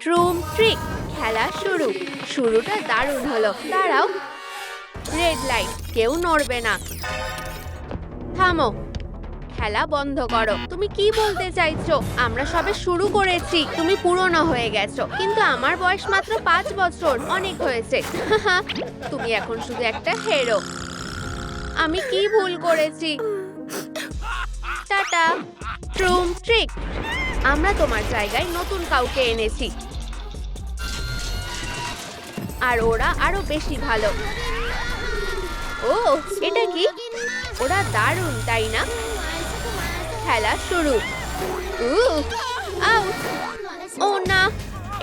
ট্রুম trick খেলা শুরুটা দারুণ হলো। দাঁড়াও, রেড লাইট, কেউ নড়বে না। থামো, খেলা বন্ধ করো। তুমি কি বলতে চাইছো? আমরা সবে শুরু করেছি। তুমি পুরনো হয়ে গেছো, কিন্তু আমার বয়স মাত্র 5 বছর। অনেক হয়েছে। তুমি এখন শুধু একটা হেরো। আমি কি ভুল করেছি? টাটা ট্রুম ট্রিক, আমরা তোমার জায়গায় নতুন কাউকে এনেছি, আর ওরা আরো বেশি ভালো। ও, এটা কি? ওরা দারুণ, তাই না? খেলা শুরু। আউট! ও না,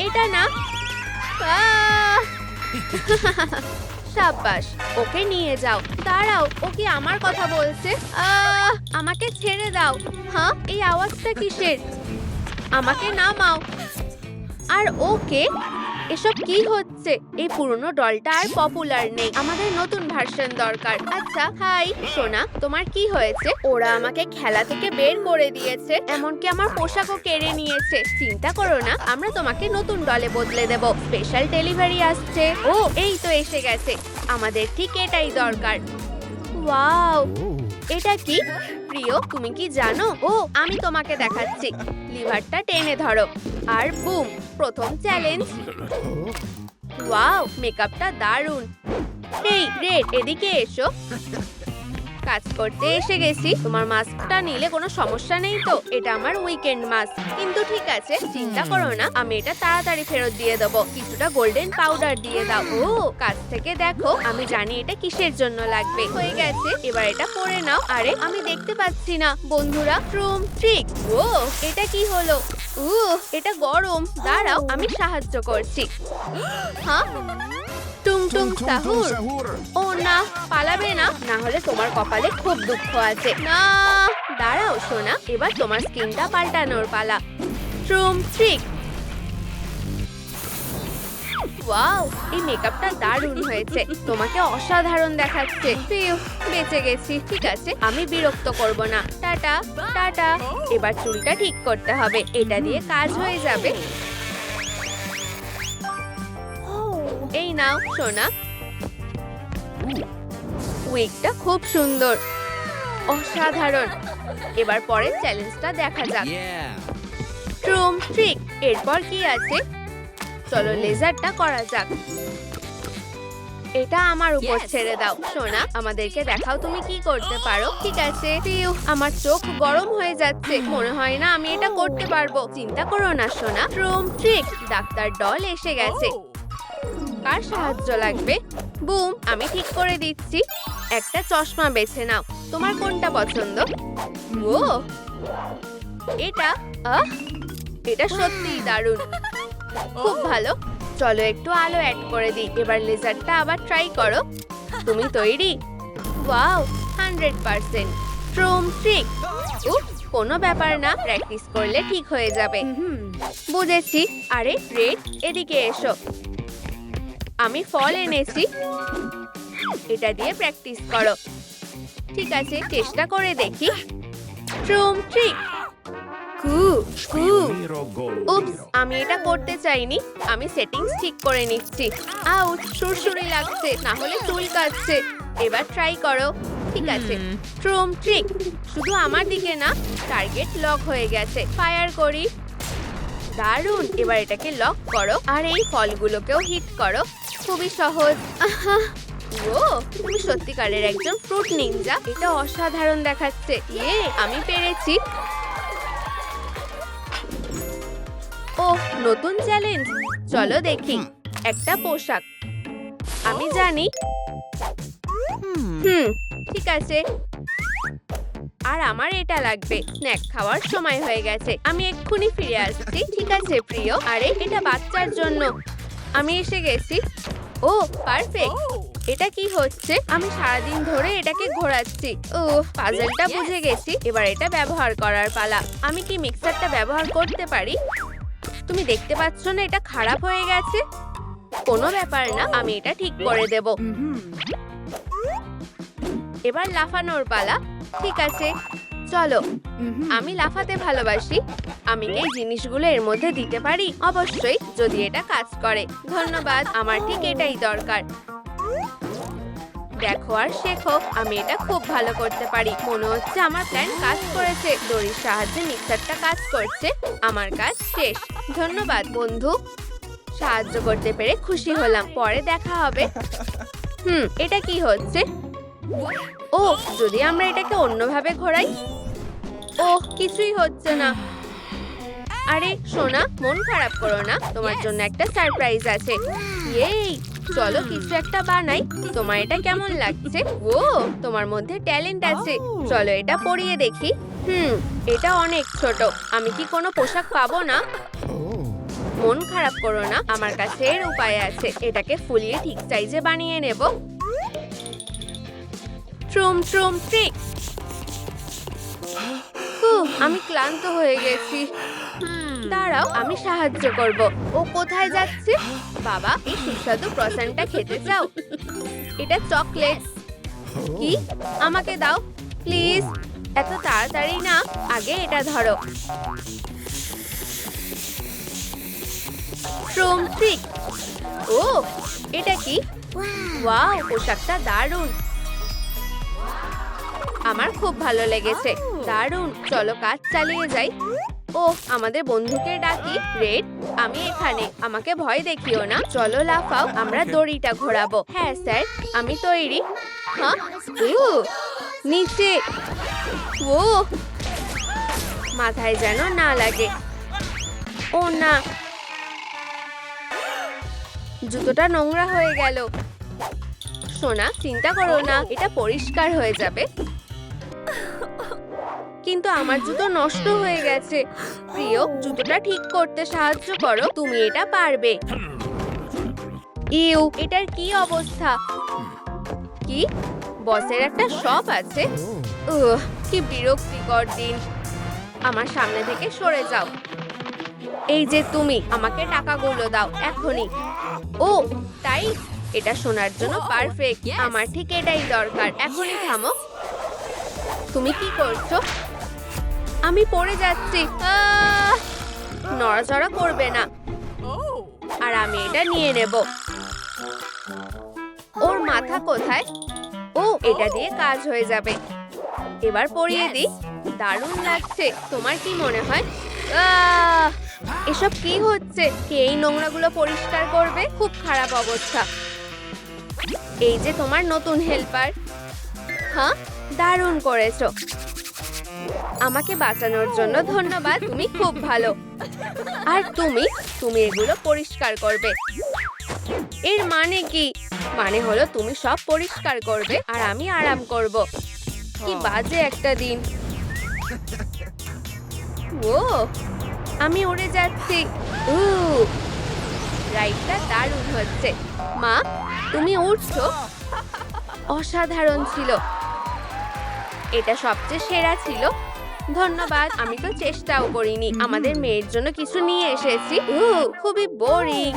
এটা না। আহ! সাব্বাস, ওকে নিয়ে যাও। দাঁড়াও, ও কি আমার কথা বলছে? আমাকে ছেড়ে দাও। হ্যাঁ, এই আওয়াজটা কিসের? আমাকে নামাও। আর ওকে, এসব কি হচ্ছে? এই পুরনো ডলটা আর পপুলার নেই। আমাদের নতুন ভার্সন দরকার। আচ্ছা, হাই সোনা, তোমার কি হয়েছে? ওরা আমাকে খেলা থেকে বের করে দিয়েছে, এমনকি আমার পোশাকও কেড়ে নিয়েছে। চিন্তা করো না, আমরা তোমাকে নতুন ডলে বদলে দেব। স্পেশাল ডেলিভারি আসছে। ও, এই তো এসে গেছে। আমাদের ঠিক এটাই দরকার। ওয়াও, এটা কি? প্রিয়, তুমি কি জানো? ও, আমি তোমাকে দেখাচ্ছি। লিভারটা টেনে ধরো, আর বুম, প্রথম চ্যালেঞ্জ। ওয়াও, মেকআপটা দারুণ। এই রেড, এদিকে এসো। কাজ করতে এসে গেছি। তোমার মাস্কটা নিলে কোনো সমস্যা নেই তো? এটা আমার উইকেন্ড মাস্ক। কিন্তু ঠিক আছে, চিন্তা করো না, আমি এটা তাড়াতাড়ি ফেরত দিয়ে দেবো। কিছুটা গোল্ডেন পাউডার দিয়ে দাও। ও, কাছ থেকে দেখো। আমি জানি এটা কিসের জন্য লাগবে। হয়ে গেছে, এবার এটা পরে নাও। আরে, আমি দেখতে পাচ্ছি না। বন্ধুরা, ট্রুম ট্রিক। ও, এটা কি হলো? এটা গরম। দাঁড়াও, আমি সাহায্য করছি। হ্যাঁ, টুং টুং সাহুর। ও না, পালাবে না, না হলে তোমার কপালে খুব দুঃখ আছে। না, দাঁড়াও সোনা, এবার তোমার স্কিনটা পাল্টানোর পালা। ট্রুম ট্রিক। ওয়াও, এই মেকআপটা দারুণ হয়েছে। তোমাকে অসাধারণ দেখাচ্ছে। ফিউ, বেঁচে গেছি। ঠিক আছে, আমি বিরক্ত করব না। Tata tata. এবার চুলটা ঠিক করতে হবে। এটা দিয়ে কাজ হয়ে যাবে। এই নাও সোনা, উইকটা খুব সুন্দর, অসাধারণ। এবার পরের চ্যালেঞ্জটা দেখা যাক। ট্রুম ট্রিক, এরপর কি আছে? চলো লেজারটা করা যাক। এটা আমার উপর ছেড়ে দাও। সোনা, আমাদেরকে দেখাও তুমি কি করতে পারো। ঠিক আছে। ফিউ, আমার চোখ গরম হয়ে যাচ্ছে। মনে হয় না আমি এটা করতে পারবো। চিন্তা করো না সোনা। ট্রুম ট্রিক, ডাক্তার ডল এসে গেছে। কার সাহায্য লাগবে? বুম, আমি ঠিক করে দিচ্ছি। একটা চশমা বেছে নাও। তোমার কোনটা পছন্দ? ও, এটা। এটা সত্যিই দারুণ, খুব ভালো। চলো একটু আলো অ্যাড করে দিই। এবার লেজারটা আবার ট্রাই করো। তুমি তৈরি? ওয়াও, 100%। ট্রুম ট্রিক। কোনো ব্যাপার না, প্র্যাকটিস করলে ঠিক হয়ে যাবে। বুঝেছি। আরে রেড, এদিকে এসো। আমি ফল এনেছি, এটা দিয়ে প্র্যাকটিস করো। ঠিক আছে, চেষ্টা করে দেখি। ট্রুম ট্রিক। উপস, আমি এটা করতে চাইনি। আমি সেটিংস ঠিক করে নিচ্ছি। আউট, সুরসুরি লাগছে, না হলে চুল কাটছে। এবার ট্রাই করো। ঠিক আছে। ট্রুম ট্রিক, শুধু আমার দিকে না। টার্গেট লক হয়ে গেছে। ফায়ার করি। দারুণ, এবার এটাকে লক করো, আর এই ফলগুলোকেও হিট করো। খুবই সহজ। ও, তুমি সত্যিকারের একজন ফ্রুট নিনজা। এটা অসাধারণ দেখাচ্ছে। আমি পেরেছি। ও, নতুন চ্যালেঞ্জ। চলো দেখি। একটা পোশাক। আমি জানি। ঠিক আছে। আর আমার এটা লাগবে। স্ন্যাক খাওয়ার সময় হয়ে গেছে। আমি এক্ষুনি ফিরে আসছি। ঠিক আছে প্রিয়। আরে, এটা বাচ্চার জন্য। আমি এসে গেছি। ও, পারফেক্ট। এটা কি হচ্ছে? আমি সারাদিন ধরে এটাকে ঘোরাচ্ছি। ও, পাজলটা বুঝে গেছি। এবার এটা ব্যবহার করার পালা। আমি কি মিক্সারটা ব্যবহার করতে পারি? তুমি দেখতে পাচ্ছ না এটা খারাপ হয়ে গেছে? কোনো ব্যাপার না, আমি এটা ঠিক করে দেব। এবার লাফানোর পালা। ঠিক আছে, চলো, আমি লাফাতে ভালোবাসি। আমি কি এই জিনিসগুলো এর মধ্যে দিতে পারি? অবশ্যই, যদি এটা কাজ করে। ধন্যবাদ, আমার ঠিক এটাই দরকার। দেখো আর শেখো, আমি এটা খুব ভালো করতে পারি। মনে হচ্ছে আমার প্ল্যান কাজ করেছে। দড়ির সাহায্যে মিক্সারটা কাজ করছে। আমার কাজ শেষ। ধন্যবাদ বন্ধু, সাহায্য করতে পেরে খুশি হলাম। পরে দেখা হবে। এটা কি হচ্ছে? ও, যদি আমরা এটাকে অন্যভাবে ঘোরাই। ওহ, কিছুই হচ্ছে না। আরে সোনা, মন খারাপ করো না, তোমার জন্য একটা সারপ্রাইজ আছে। এই, চলো কিছু একটা বানাই। তোমার এটা কেমন লাগছে? ও, তোমার মধ্যে ট্যালেন্ট আছে। চলো এটা পরিয়ে দেখি। এটা অনেক ছোট। আমি কি কোনো পোশাক পাবো না? মন খারাপ করো না, আমার কাছে এর উপায় আছে। এটাকে ফুলিয়ে ঠিক সাইজে বানিয়ে নেব। ট্রুম ট্রুম ট্রিক। আমি ক্লান্ত হয়ে গেছি। দাঁড়াও, আমি সাহায্য করব। ও কোথায় যাচ্ছে? বাবা, এই সুস্বাদু ক্রসানটা খেতে চাও? এটা চকলেট। কি? আমাকে দাও প্লিজ। এত তাড়াতাড়ি না, আগে এটা ধরো। ট্রুম ট্রিক। ও, এটা কি? ওয়াও, পোশাকটা দারুণ। আমার খুব ভালো লেগেছে। দারুণ, চলো কাজ চালিয়ে যাই। ও, আমাদের বন্ধুকে ডাকি। রেড, আমি এখানে। আমাকে ভয় দেখিও না। চলো লাফাও, আমরা দড়িটা ঘোরাবো। হ্যাঁ স্যার, আমি তৈরি। হ্যাঁ, নিচে। ও, মাথায় যেন না লাগে। ও না, জুতোটা নোংরা হয়ে গেল। সোনা, চিন্তা করো না, এটা পরিষ্কার হয়ে যাবে। কিন্তু আমার জুতো নষ্ট হয়ে গেছে। প্রিয়, জুতোটা ঠিক করতে সাহায্য করো। তুমি এটা পারবে। ইউ, এটার কি অবস্থা? কি, বসের একটা শপ আছে? কি বিরক্তিকর দিন। আমার সামনে থেকে সরে যাও। এই যে তুমি, আমাকে টাকাগুলো দাও এখনই। ও তাই, এটা শোনার জন্য পারফেক্ট। আমার ঠিক এটাই দরকার। এখনই থামো। তুমি কি করছো? আমি পড়ে যাচ্ছি। নড়াচড়া করবে না। আর আমি এটা নিয়ে নেব। ওর মাথা কোথায়? ও, এটা দিয়ে কাজ হয়ে যাবে। এবার পরিয়ে দিই। দারুণ লাগছে। তোমার কি মনে হয়? এসব কি হচ্ছে? কে এই নোংরাগুলো পরিষ্কার করবে? খুব খারাপ অবস্থা। এই যে তোমার নতুন হেল্পার। হ্যাঁ, দারুণ করেছো। আমাকে বাঁচানোর জন্য ধন্যবাদ। তুমি খুব ভালো। আর তুমি এগুলো পরিষ্কার করবে। এর মানে কি? মানে হলো তুমি সব পরিষ্কার করবে আর আমি আরাম করব। কি বাজে একটা দিন। ও, আমি উড়ে যাচ্ছি। রাইডটা দারুণ হচ্ছে। মা, তুমি উঠছো? অসাধারণ ছিল। এটা সবচেয়ে সেরা ছিল। ধন্যবাদ, আমি তো চেষ্টাও করিনি। আমাদের মেয়ের জন্য কিছু নিয়ে এসেছি। খুবই বোরিং।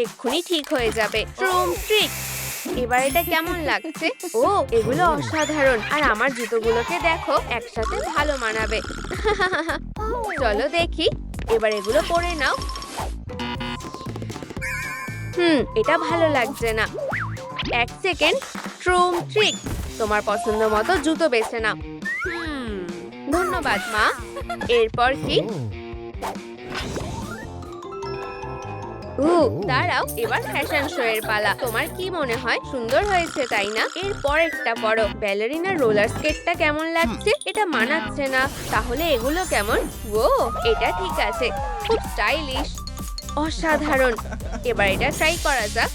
এক্ষুনি ঠিক হয়ে যাবে। ট্রুম ট্রিক। এবার এটা কেমন লাগছে? ও, এগুলো অসাধারণ। আর আমার জুতোগুলোকে দেখো, একসাথে ভালো মানাবে। চলো দেখি। এবার এগুলো পরে নাও। এটা ভালো লাগছে না। এক সেকেন্ড। ট্রুম ট্রিক, তোমার পছন্দ মতো জুতো বেছে নাও। ধন্যবাদ মা। এরপর কি? দাঁড়াও, এবার ফ্যাশন শো এর পালা। তোমার কি মনে হয়? সুন্দর হয়েছে তাই না? এরপর একটা পরো। ব্যালারিনা রোলার স্কেটটা কেমন লাগছে? এটা মানাচ্ছে না। তাহলে এগুলো কেমন? ও, এটা ঠিক আছে। খুব স্টাইলিশ। অসাধারণ। এবার এটা ট্রাই করা যাক।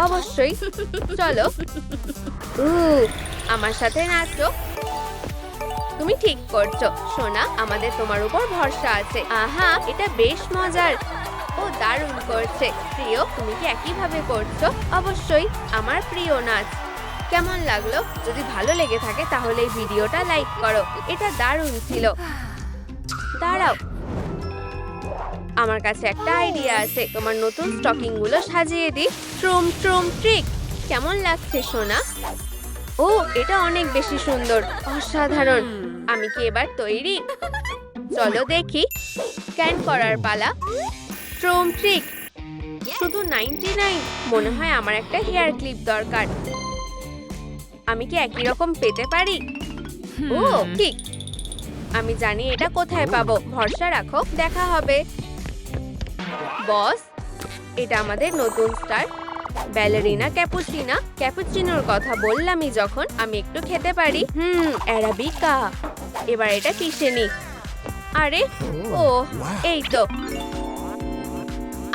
অবশ্যই, চলো। আমার সাথে নাচো। তুমি ঠিক করছো সোনা, আমাদের তোমার উপর ভরসা আছে। আহা, এটা বেশ মজার। ও দারুণ করছে। প্রিয়, তুমি কি একইভাবে করছো? অবশ্যই, আমার প্রিয় নাচ। কেমন লাগলো? যদি ভালো লেগে থাকে তাহলে এই ভিডিওটা লাইক করো। এটা দারুণ ছিল। দাঁড়াও, আমার কাছে একটা আইডিয়া আছে। তোমার নতুন স্টকিং গুলো সাজিয়ে দিই। ট্রুম ট্রুম ট্রিক। কেমন লাগছে সোনা? ও, এটা অনেক বেশি সুন্দর। অসাধারণ। আমি কি এবার তৈরি? চলো দেখি। স্ক্যান করার পালা। স্ট্রোম ট্রিক। শুধু 99। মনে হয় আমার একটা হেয়ার ক্লিপ দরকার। আমি কি একই রকম পেতে পারি? ও ঠিক। আমি জানি এটা কোথায় পাবো। ভরসা রাখো, দেখা হবে। বস, এটা আমাদের নতুন স্টার ব্যালেরিনা ক্যাপুচিনা। ক্যাপুচিনোর কথা বললামই যখন, আমি একটু খেতে পারি। অ্যারাবিকা। এবার এটা পিষে নি। আরে ও, এই তো।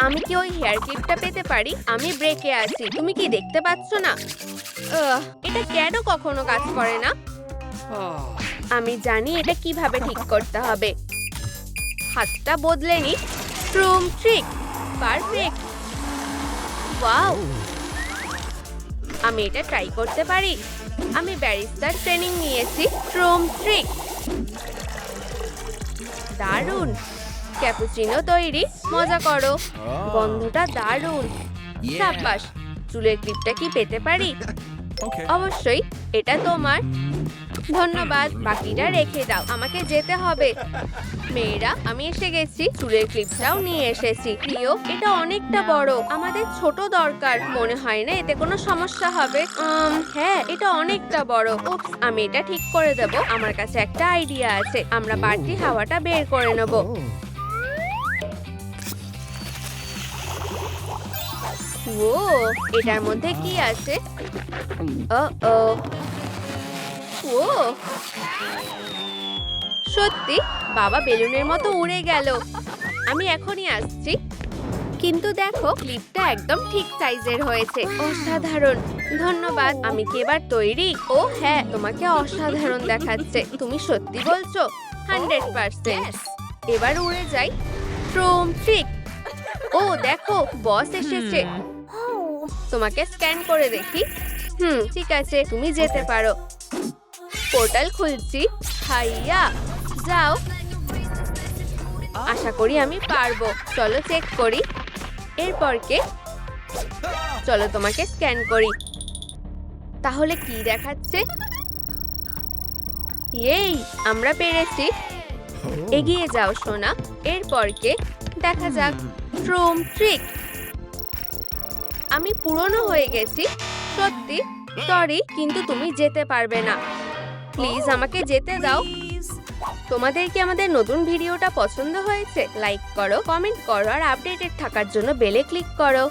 আমি কি ওই হেয়ার ক্লিপটা পেতে পারি? আমি ব্রেকে আছি, তুমি কি দেখতে পাচ্ছ না? এটা কেন কখনো কাজ করে না? আমি জানি এটা কিভাবে ঠিক করতে হবে। হাতটা বদলে নি। স্ট্রোম ট্রিক। পারফেক্ট। ওয়াও, আমি এটা ট্রাই করতে পারি। আমি ব্যারিস্টার ট্রেনিং নিয়েছি। স্ট্রোম ট্রিক। দারুণ। ক্যাপুচিনো তৈরি। মজা করো। গন্ধটা দারুণ। সাব্বাস। চুলের ক্লিপটা কি পেতে পারি? অবশ্যই, এটা তোমার। ধন্যবাদ। বাকিটা রেখে দাও, আমাকে যেতে হবে। মেয়েরা, আমি এসে গেছি। চুলের ক্লিপটাও নিয়ে এসেছি। প্রিয়, এটা অনেকটা বড়, আমাদের ছোট দরকার। মনে হয় না এতে কোনো সমস্যা হবে। হ্যাঁ, এটা অনেকটা বড়। উপস, আমি এটা ঠিক করে দেব। আমার কাছে একটা আইডিয়া আছে। আমরা বাড়তি হাওয়াটা বের করে নেব। ও, এটার মধ্যে কি আছে? ও, সত্যি বাবা বেলুনের মতো উড়ে গেল। আমি এখনই আসছি। কিন্তু দেখো, ক্লিপটা একদম ঠিক সাইজের হয়েছে। অসাধারণ। ধন্যবাদ। আমি কি এবার তৈরি? ও হ্যাঁ, তোমাকে অসাধারণ দেখাচ্ছে। তুমি সত্যি বলছো? 100%। এবার উড়ে যাই। স্ট্রোম ট্রিক। ও দেখো, বস এসেছে। তোমাকে স্ক্যান করে দেখি। ঠিক আছে, তুমি যেতে পারো। পোর্টাল খুলছি। হাইয়া, যাও। আশা করি আমি পারবো। চলো চেক করি। এরপর কে? চলো তোমাকে স্ক্যান করি। তাহলে কি দেখাচ্ছে? এই, আমরা পেরেছি। এগিয়ে যাও সোনা। এরপর কে? দেখা যাক। স্ট্রোম ট্রিক। আমি পুরনো হয়ে গেছি। সত্যি সরি, কিন্তু তুমি যেতে পারবে না। প্লিজ আমাকে যেতে দাও। তোমাদের কি আমাদের নতুন ভিডিওটা পছন্দ হয়েছে? লাইক করো, কমেন্ট করো আর আপডেটেড থাকার জন্য বেলে ক্লিক করো।